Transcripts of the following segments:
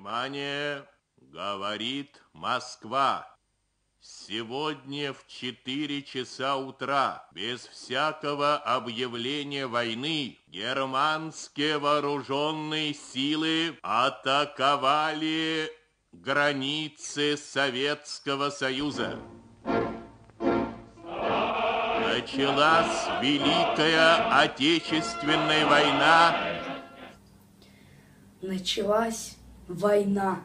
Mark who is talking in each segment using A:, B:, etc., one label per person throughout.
A: Внимание, говорит Москва. Сегодня в 4 часа утра, без всякого объявления войны, германские вооруженные силы атаковали границы Советского Союза. Началась Великая Отечественная война.
B: Началась война.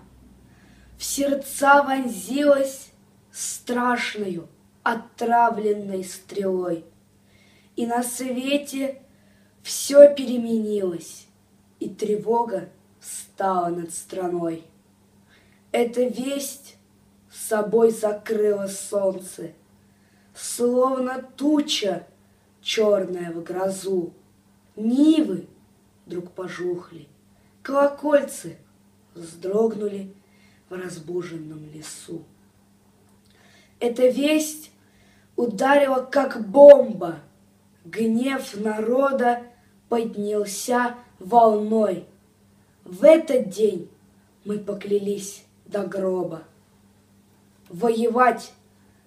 B: В сердца вонзилась страшною отравленной стрелой. И на свете все переменилось, и тревога стала над страной. Эта весть с собой закрыла солнце, словно туча черная в грозу. Нивы вдруг пожухли, колокольцы вздрогнули в разбуженном лесу. Эта весть ударила, как бомба. Гнев народа поднялся волной. В этот день мы поклялись до гроба воевать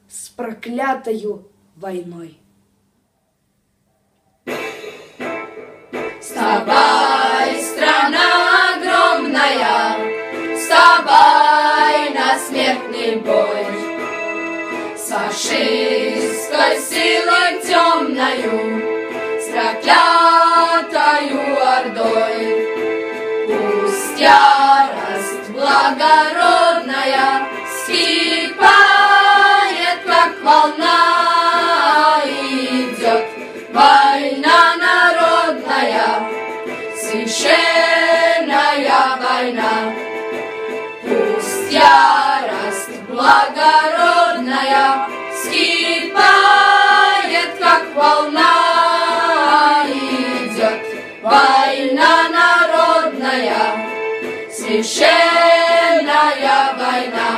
B: с проклятою войной.
C: Вставай, страна огромная, вставай на смертный бой. С фашистской силой темною, с проклятою ордой. Пусть ярость благородная вскипает, как волна, идет война народная, священная война. Пусть ярость благородная вскипает, как волна, идет война народная, священная война.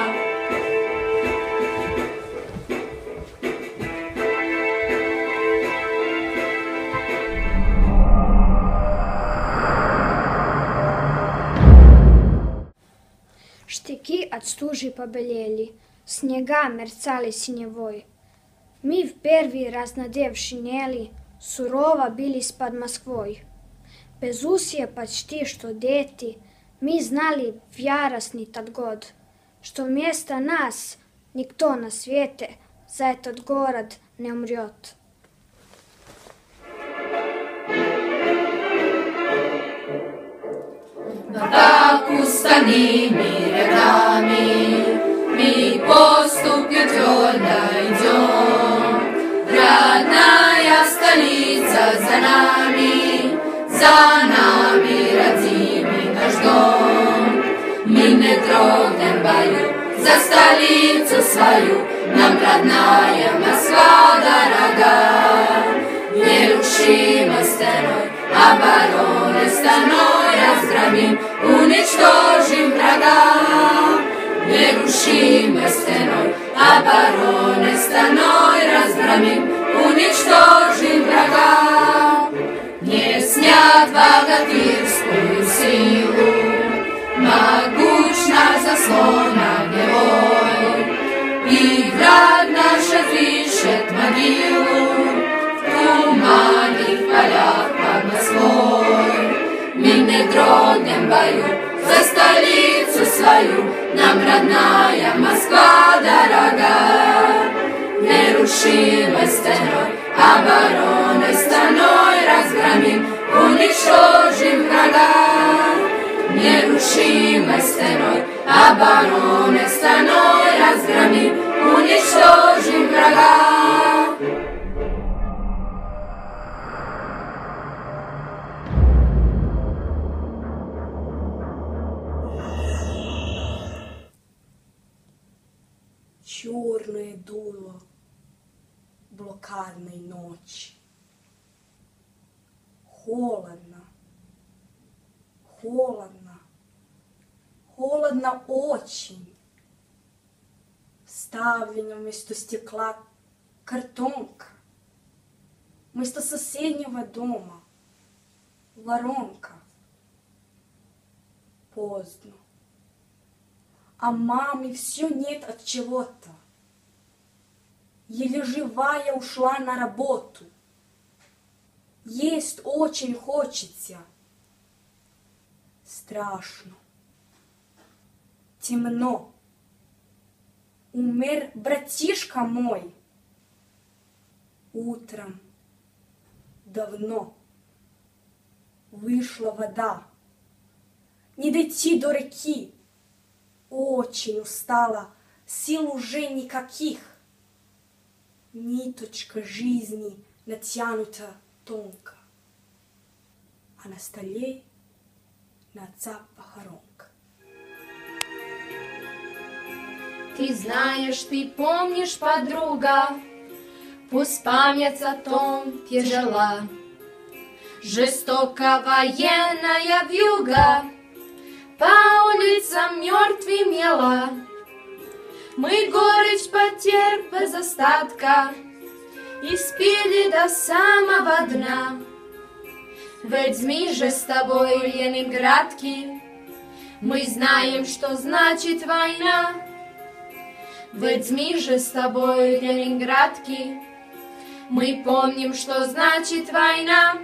D: Штыки от стужи побелели, снега мерцали синевой. Мы в первый раз, надев шинели, сурово бились под Москвой. Безусие почти что дети, мы знали в яростный тот год, что вместо нас никто на свете за этот город не умрет.
C: Так уставными рядами мы поступью твердо идем. Родная столица за нами, родимый наш дом. Мы не дрогнем в бою за столицу свою, нам родная Москва дорога. Нерушимой стеной, обороной стеной разгромим, уничтожим врага. Нерушимой стеной, обороной стеной разгромим, уничтожим врага. Не снят богатырскую силу, могучна заслона герой, и враг наш отвищет могилу в туманных полях под Москвой. Мы не дрогнем в бою за столицу свою, нам родная Москва дорога. Нерушимой стеной, обороной стеной разгромим, уничтожим врага. Нерушимой стеной, обороной стеной разгромим, уничтожим врага.
B: Черное дуло блокадной ночи. Холодно, холодно, холодно очень. Вставлена вместо стекла картонка, вместо соседнего дома воронка. Поздно, а маме все нет от чего-то. Еле живая ушла на работу. Есть очень хочется. Страшно. Темно. Умер братишка мой. Утром. Давно. Вышла вода. Не дойти до реки. Очень устала. Сил уже никаких. Ниточка жизни натянута тонко. А на столе на отца похоронка.
C: Ты знаешь, ты помнишь, подруга, пусть память о том тяжела. Жестоко военная вьюга по улицам мертвым мела. Мы горечь потерь без остатка испили до самого дна. Ведь мы же с тобой, ленинградки, мы знаем, что значит война. Ведь мы же с тобой, ленинградки, мы помним, что значит война.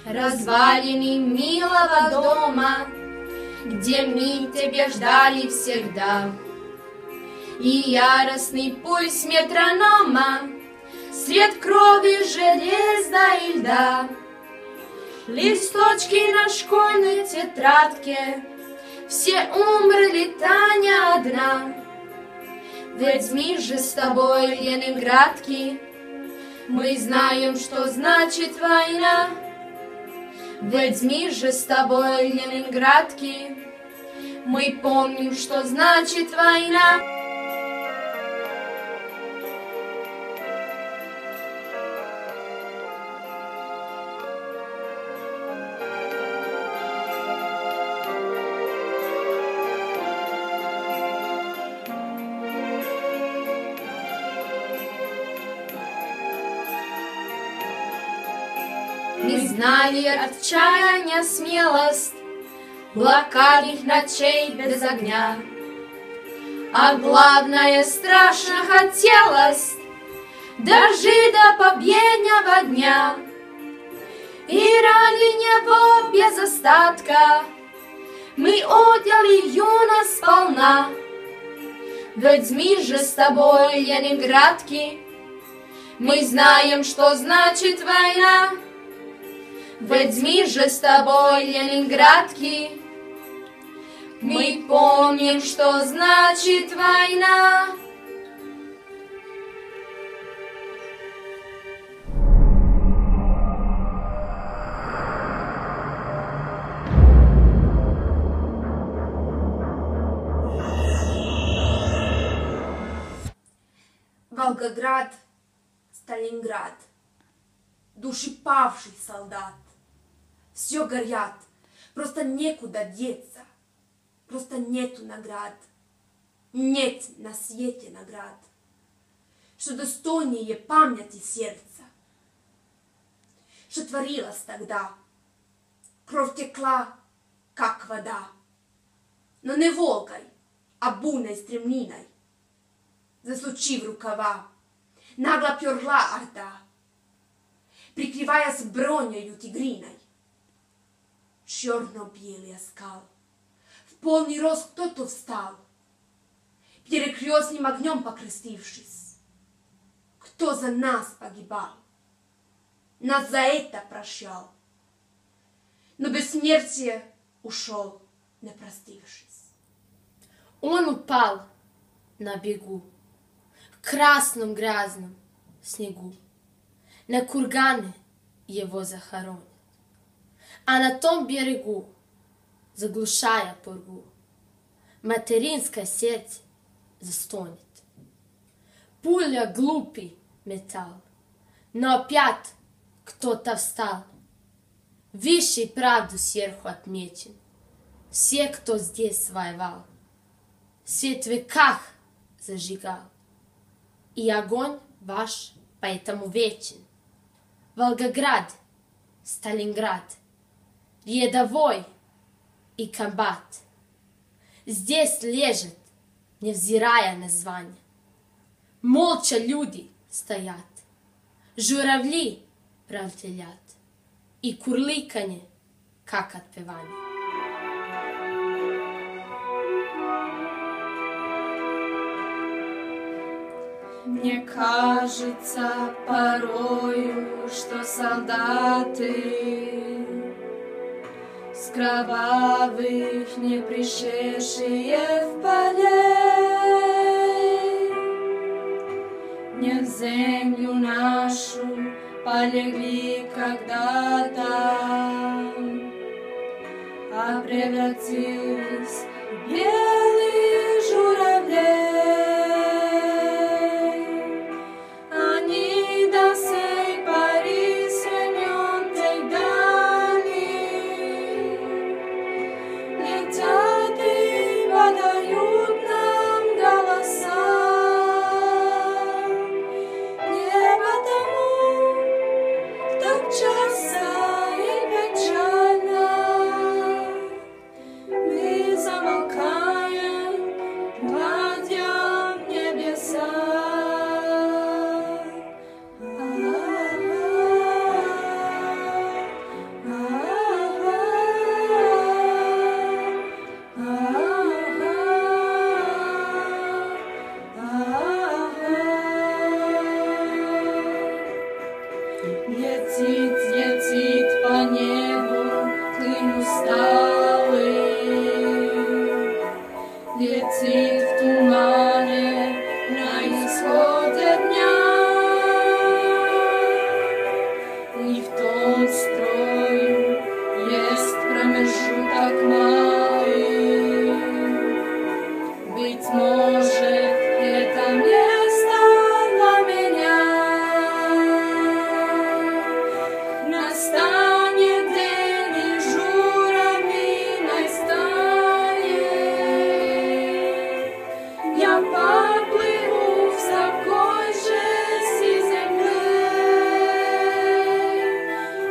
C: Развалины милого дома, где мы тебя ждали всегда, и яростный пульс метронома, свет крови, железа и льда. Листочки на школьной тетрадке, все умерли, Таня одна. Ведь мы же с тобой, ленинградки, мы знаем, что значит война. Ведь мы же с тобой, ленинградки, мы помним, что значит война. Мы знали отчаяние, смелость блокадных ночей без огня. А главное, страшно хотелось дожить до победного дня. И ради него без остатка мы отдали юность сполна. Ведь мы же с тобой, ленинградки, мы знаем, что значит война. Ведь мы же с тобой, ленинградки, мы помним, что значит война.
E: Волгоград, Сталинград, души павших солдат. Все горят, просто некуда деться, просто нету наград. Нет на свете наград, что достойнее памяти сердца. Что творилось тогда? Кровь текла, как вода, но не Волгой, а буйной стремниной. Засучив рукава, нагло перла орда, прикрываясь бронею тигриной. Черно-белый оскал, в полный рост кто-то встал, перекрестным огнем покрестившись. Кто за нас погибал, нас за это прощал, но бессмертие ушел, не простившись.
C: Он упал на бегу, в красном грязном снегу. На курганы его захоронят, а на том берегу, заглушая пургу, материнское сердце застонет. Пуля глупый металл, но опять кто-то встал, высшей правду сверху отмечен. Все, кто здесь воевал, свет в веках зажигал, и огонь ваш поэтому вечен.
E: Волгоград, Сталинград, рядовой и комбат. Здесь лежат, невзирая на звание. Молча люди стоят, журавли пролетят, и курлыканье, как отпевание.
C: Мне кажется порою, что солдаты с кровавых не пришедшие в полей, не в землю нашу полегли когда-то, а превратились в белых журавлей. Летит по небу клин усталый, летит в тумане на исходе дня. И в том строю есть промежуток малый. Быть может, это место для меня. Настанет день, и журавлиной стане я поплыву в такой же земле.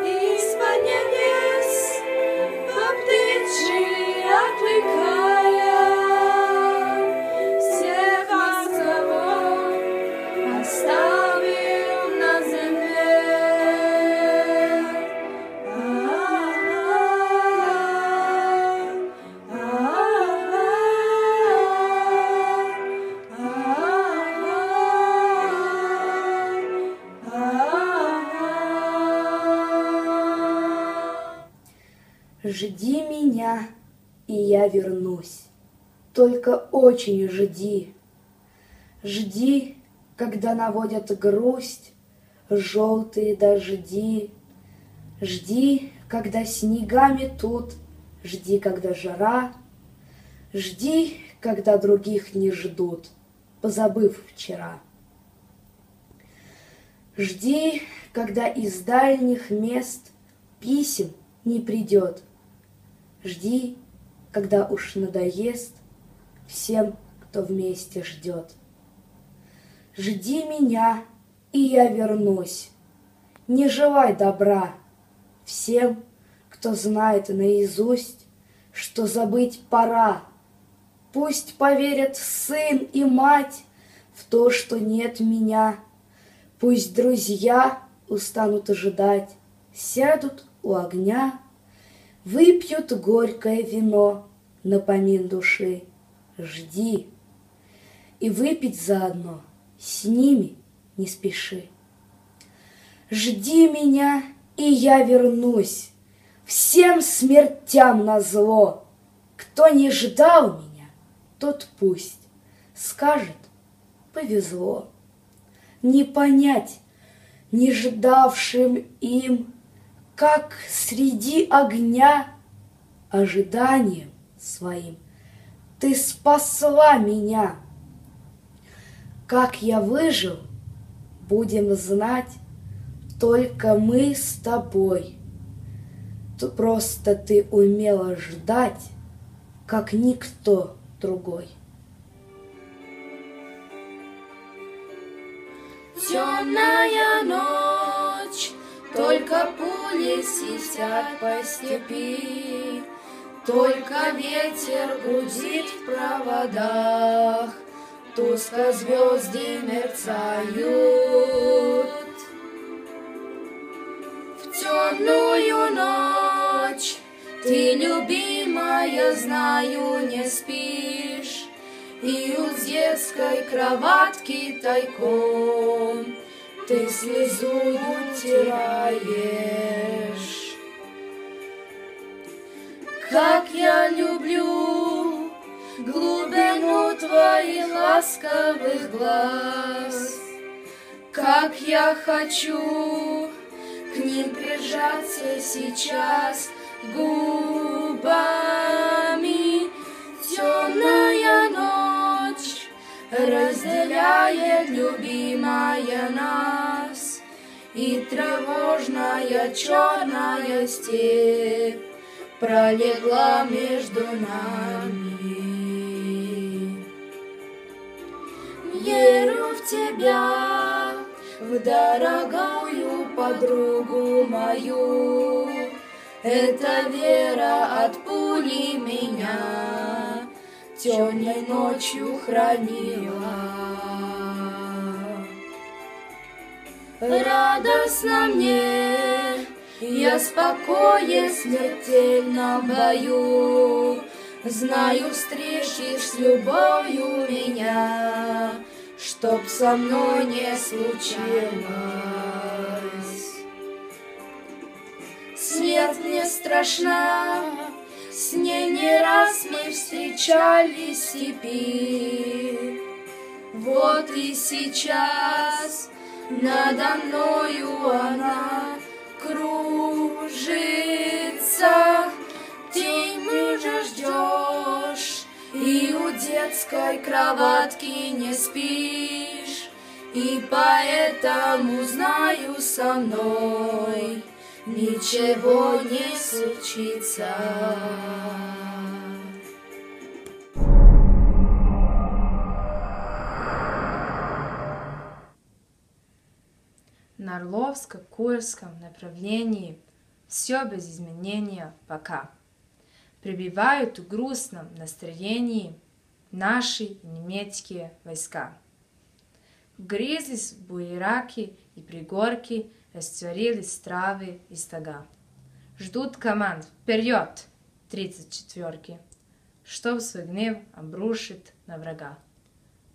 C: Из-под небес по птичьи окликая, всех вас, кого оставил на земле.
B: Жди меня, и я вернусь. Только очень жди. Жди, когда наводят грусть желтые дожди. Жди, когда снега метут. Жди, когда жара. Жди, когда других не ждут, позабыв вчера. Жди, когда из дальних мест писем не придет. Жди, когда уж надоест всем, кто вместе ждет. Жди меня, и я вернусь. Не желай добра всем, кто знает наизусть, что забыть пора. Пусть поверят сын и мать в то, что нет меня. Пусть друзья устанут ожидать, сядут у огня, выпьют горькое вино напомин души. Жди, и выпить заодно с ними не спеши. Жди меня, и я вернусь, всем смертям назло. Кто не ждал меня, тот пусть скажет: повезло. Не понять не ждавшим им, как среди огня ожиданием своим ты спасла меня. Как я выжил, будем знать только мы с тобой. Просто ты умела ждать, как никто другой.
C: Темная ночь
B: только пули свистят по степи, только ветер гудит в проводах, тускло звезды мерцают. В темную ночь ты, любимая, знаю, не спишь, и у детской кроватки тайком ты слезу утираешь. Как я люблю глубину твоих ласковых глаз, как я хочу к ним прижаться сейчас губами. Темная ночь разделяет, любимая, нас, и тревожная черная степь пролегла между нами. Верю в тебя, в дорогую подругу мою, эта вера от пули меня темной ночью хранила. Радостно мне, я спокоен в смертельном бою, знаю, встретишь с любовью меня, чтоб со мной не случилось. Смерть мне страшна, с ней не раз мы встречались в степи. Вот и сейчас надо мною она кружится. День мужа ждешь, и у детской кроватки не спишь, и поэтому знаю, со мной ничего не случится.
F: На Орловско-Курском направлении все без изменения пока. Прибивают в грустном настроении наши немецкие войска. Вгрызлись в буераки и пригорки, растворились травы и стога. Ждут команд «Вперед!» 34-ки, что свой гнев обрушит на врага.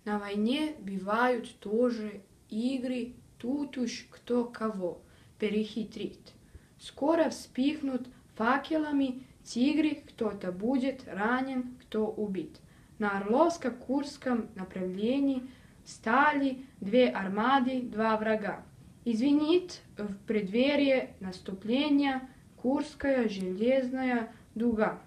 G: На войне бывают тоже игры, тут уж кто кого перехитрит. Скоро вспыхнут факелами тигры, кто-то будет ранен, кто убит. На Орловско-Курском направлении стали две армады, два врага. Извинит в преддверии наступления Курская железная дуга.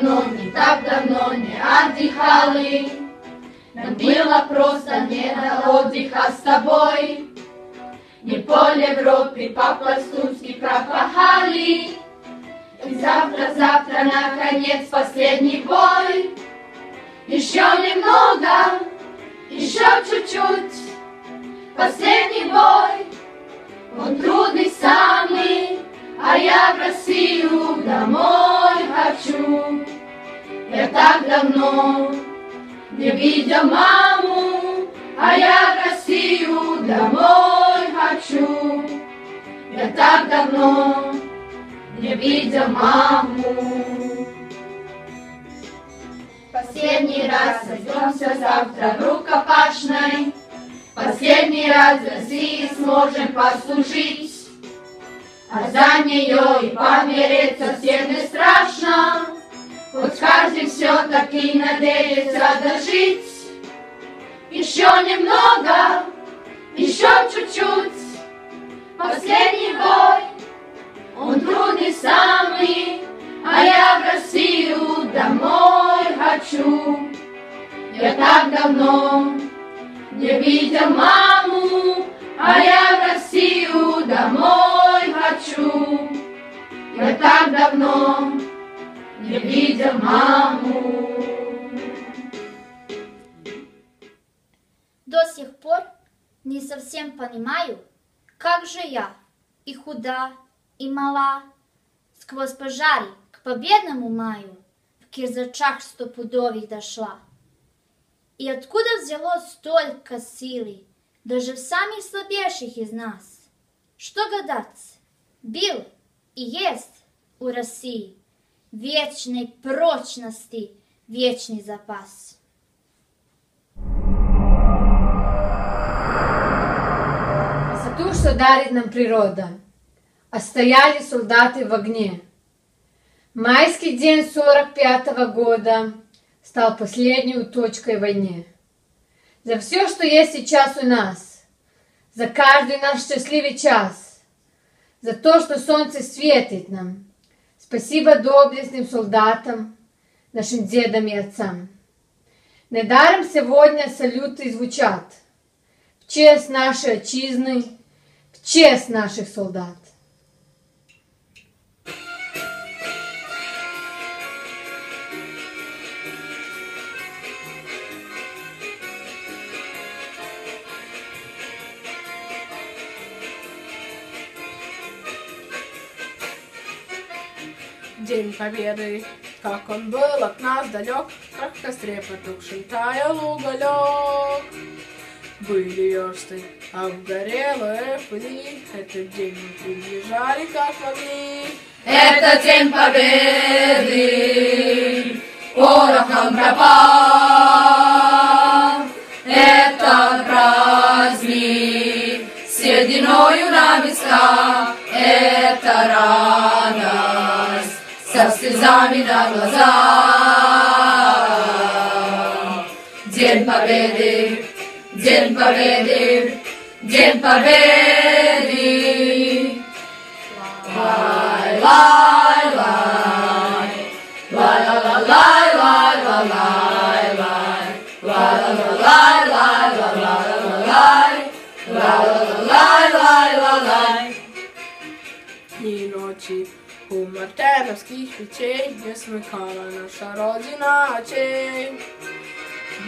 C: Не так давно не отдыхали, нам было просто не до отдыха с тобой. Не пол Европы по-пластунски пропахали, и завтра, наконец, последний бой. Еще немного, еще чуть-чуть, последний бой. Он трудный самый, а я в Россию домой хочу. Я так давно не видел маму, а я в Россию домой хочу. Я так давно не видел маму. Последний раз сойдемся завтра в рукопашной, последний раз России сможем послужить. А за нее и помереть совсем не страшно, хоть каждый все-таки надеется дожить. Еще немного, еще чуть-чуть, последний бой. Он трудный самый, а я в Россию домой хочу. Я так давно не видел маму, а я в Россию домой хочу. Я так давно не видел маму.
H: До сих пор не совсем понимаю, как же я и худа, и мала, сквозь пожары к победному маю в кирзачах стопудовых дошла. И откуда взялось столько силы, даже в самых слабейших из нас? Что гадать, был и есть у России вечной прочности вечный запас.
I: Красоту, что дарит нам природа, отстояли солдаты в огне. Майский день 45-го года стал последней точкой в войне. За все, что есть сейчас у нас, за каждый наш счастливый час, за то, что солнце светит нам, спасибо доблестным солдатам, нашим дедам и отцам. Недаром сегодня салюты звучат в честь нашей отчизны, в честь наших солдат.
G: День Победы, как он был от нас далек, как в костре потухший таял уголек. Были версты, обгорелые пыли, этот день мы приближали, как могли.
C: Это день Победы, порохом пропал. Это праздник, сединою на висках. Это радость, со слезами на глазах. День Победы, День Победы, День Победы. Лай, лай, лай, лай, лай, лай, лай, лай, лай, лай, лай, лай, лай.
G: Дни и ночи у мартеновских печей не смыкала наша Родина очей.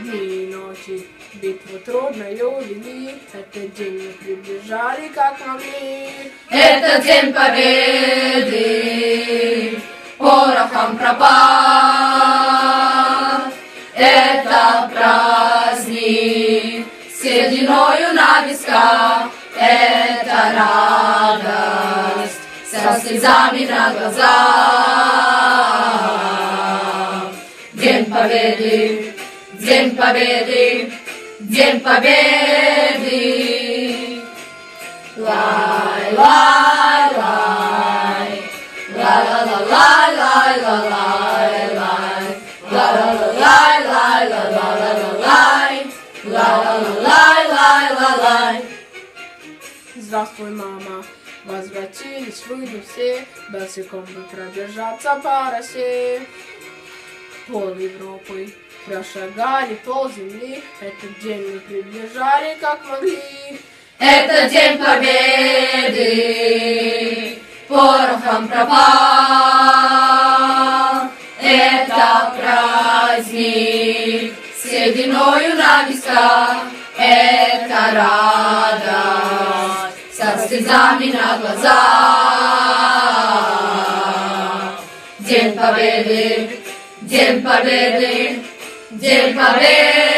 G: Дни и ночи битву трудную вели, этот день мы приближали, как могли.
C: Это день Победы, порохом пропал. Это праздник, сединою на висках. Это радость, со слезами на глазах. День Победы, День Победы, День Победы. Лай, лай, лай, лай, лай, лай, лай, лай, лай, лай, лай, лай, лай, лай.
G: Здравствуй, мама, возвратились вы все, босиком бы пробежаться по России. Пол Европы прошагали, пол земли, этот день мы приближали, как могли.
C: Это день Победы, порохом пропал. Это праздник, сединою на висках. Это радость, со слезами на глазах. День Победы, День Победы, День Победы.